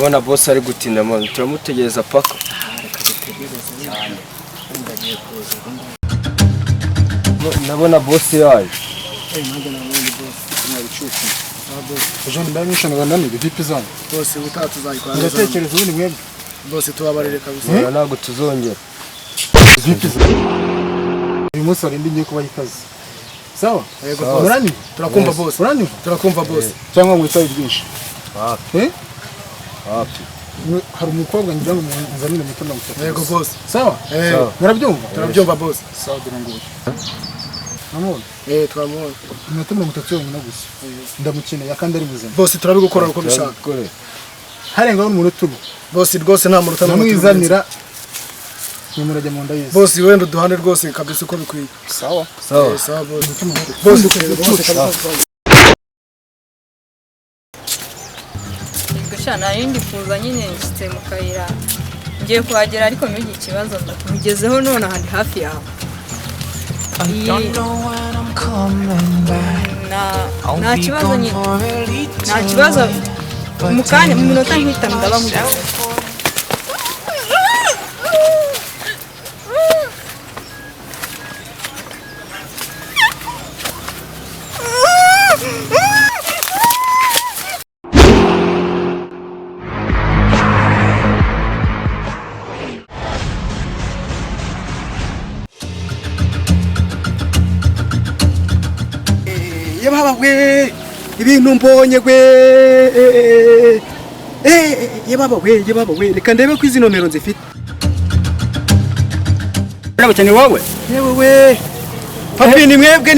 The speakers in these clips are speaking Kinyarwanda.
ndabona boss ari gutinda mwana turamutegereza paka ndabona boss yaje ejo ndabishanaga nani vipi zanyu bose utatuzayikora ndatekereza ubundi mwebwe bose tubabarire kabisa ntabwo tuzongera vipi uyu munsi warindi ngiye kuba ikaze sawa yego urani turakumva bose turakumva bose cyangwa mwitaye byinshi hafi hari umukobwa ngira ngo nzanire muto ndamufata yego bose sawa murabyumva turabyumva bose sawa duranguye namone twamubona muto ndamutatu yonyine gusa ndamukeneye kandi ari muzima bose turabigukora uko bishaka harengaho umuntu tubu bose rwose nta muntu utamwizanira nimurajya mu nda yese bose wenda duhane rwose kabisa uko bikwiye sawa bose gushana yindi kuza nyine nshitse mu kayira ngiye kuhagera ariko n'iki kibazo ndakugezeho none ahandi hafi yawe nta kibazo nyine nta kibazo mu kanya mu minota nk'itanu ndaba mugeze yebaba we ibintu mbonye gwe yebaba we reka ndebe ko izi nomero nzifite cyane wowe yewe we papi ni mwebwe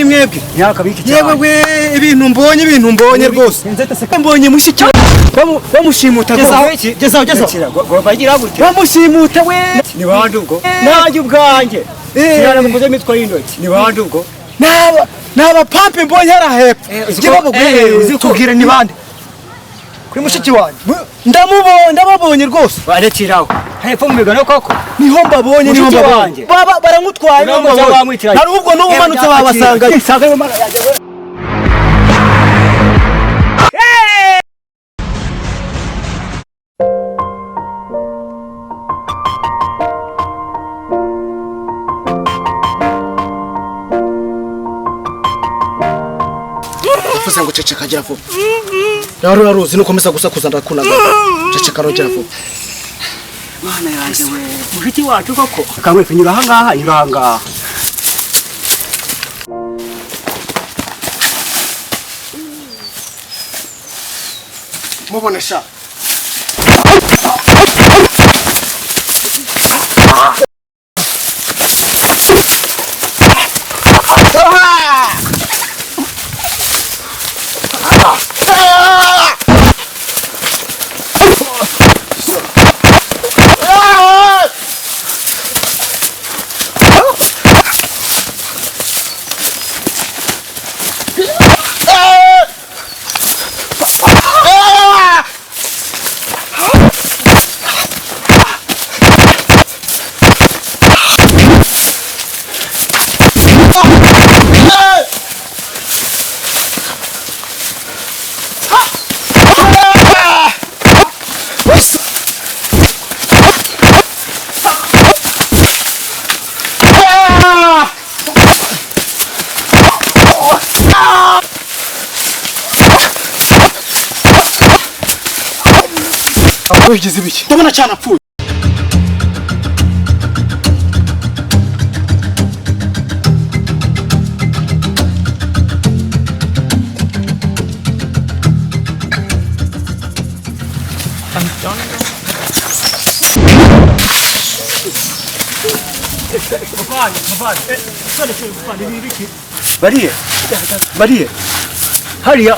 yewe we ibintu mbonye rwose mbonye mushiki bamushimuta gezaho bagira gute bamushimuta we ni bande ubwo nanjye ubwanjye kirana mukoze mitwa y'indoki ni bande ubwo naba pampe mbonye hara hepfo uzikubwira ni bande kuri mushiki wanjye ndababonye rwose barekiraho hepfo mu migano koko niho mbabonye baramutwaye hari ubwo n'ubu manutse babasanga ngo ceceka gira vuba rero yaruzi nukomeza gusakuza ndakunaga ceceka rogera vuba mana yanjye we mushiki wacu koko akamwe kunyura aha ngaha mubonesha wigize ibiki ndabona cyane apfuye bariye hariya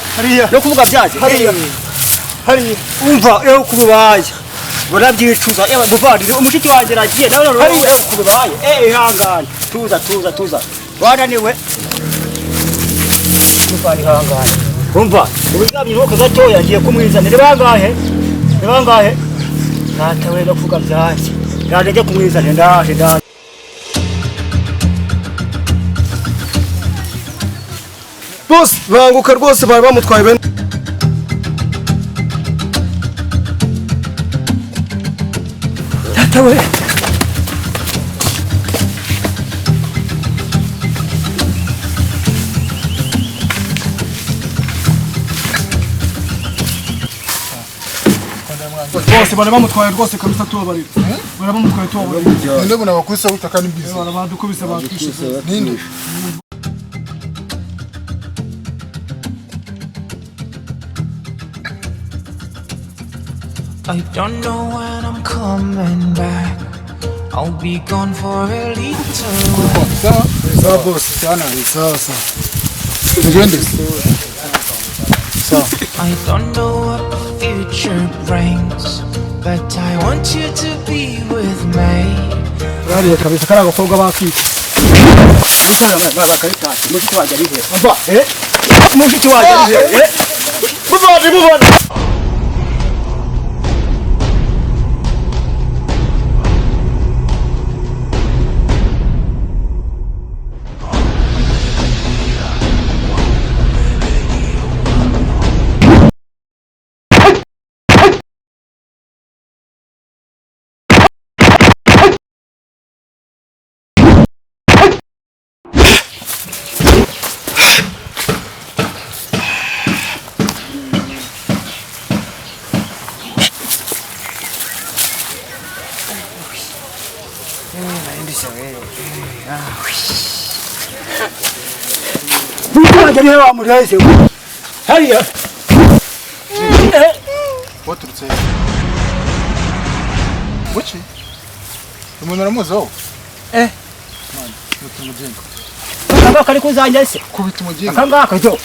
no kuvuga byaje hari umva eho kubaye burabyicuza ewe buvandire umushiki wanjye ragiye nawe hariya kubaye ihangane tuza wananiwe muvani ihangane umva ubigamye nuko gatoya ngiye kumwizanira bangahe natawe no kuvuga byaje ndaje kumwizanira ndaje bose banguka rwose bari bamutwaye bene Tawe. Bose baramutwaye rwose kabisa tubabarira. Baramutwaye tubabarira. Nende buna bakubise gutaka n'imbizi. Baradukubise batwishe. Ninde? I don't know when I'm coming back. I'll be gone for a little while. Sawa boss, sana. Sawa. Tugende. Sawa. I don't know what the future brings, but I want you to be with me. Rari kabisa kara gakobwa bakitse. Mushiki waje ari he? Ava, mushiki waje ari he? Muvandi. Waje wa murese. Hariya. Waturutse. Buki? Umuntu aramuzaho? Man, mutumujinga. Kanga kari kuzanya se. Kubita umujinga. Kanga akajo.